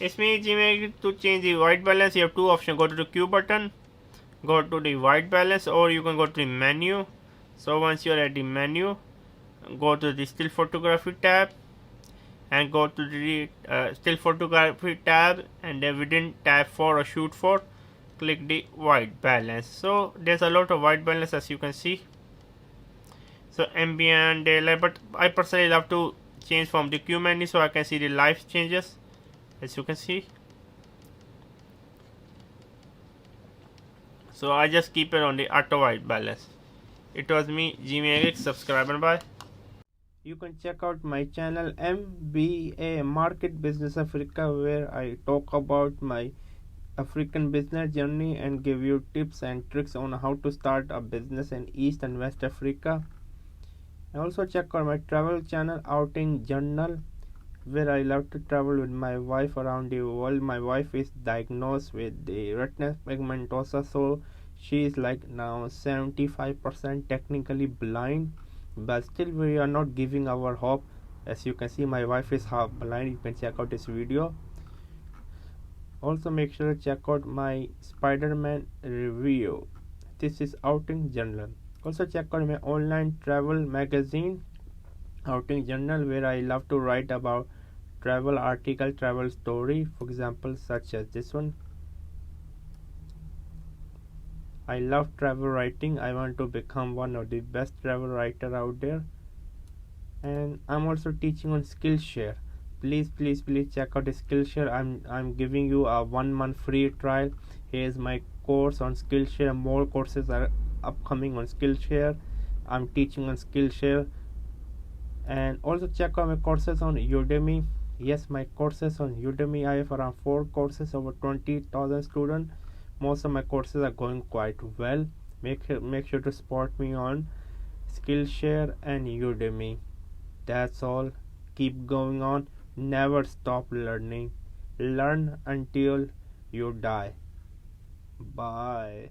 इसमें Gmail to change the white balance you have two options. Go to the Q button, go to the white balance, or you can go to the menu. So once you are at the menu, go to the still photography tab and go to the still photography tab, and then within tab 4 or shoot 4 click the white balance. So there's a lot of white balance as you can see. So ambient daylight, but I personally love to change from the Q menu so I can see the live changes as you can see. So I just keep it on the auto white balance. It was me, Jimmy, subscribe and bye. You can check out my channel MBA Market Business Africa, where I talk about my African business journey and give you tips and tricks on how to start a business in East and West Africa. And also check out my travel channel Outing Journal, where I love to travel with my wife around the world. My wife is diagnosed with the retinal pigmentosa, so she is like now 75% technically blind, but still we are not giving our hope. As you can see, my wife is half blind. You can check out this video. Also make sure to check out my Spider-Man review. This is Outing Journal. Also check out my online travel magazine Outing Journal, where I love to write about travel article, travel story, for example such as this one. I love travel writing. I want to become one of the best travel writer out there. And I'm also teaching on Skillshare. Please check out Skillshare. I'm giving you a 1 month free trial. Here's my course on Skillshare. More courses are upcoming on Skillshare. I'm teaching on Skillshare. And also check out my courses on Udemy. Yes, my courses on Udemy. I have around 4 courses, over 20,000 students. Most of my courses are going quite well. Make sure to support me on Skillshare and Udemy. That's all. Keep going on. Never stop learning. Learn until you die. Bye.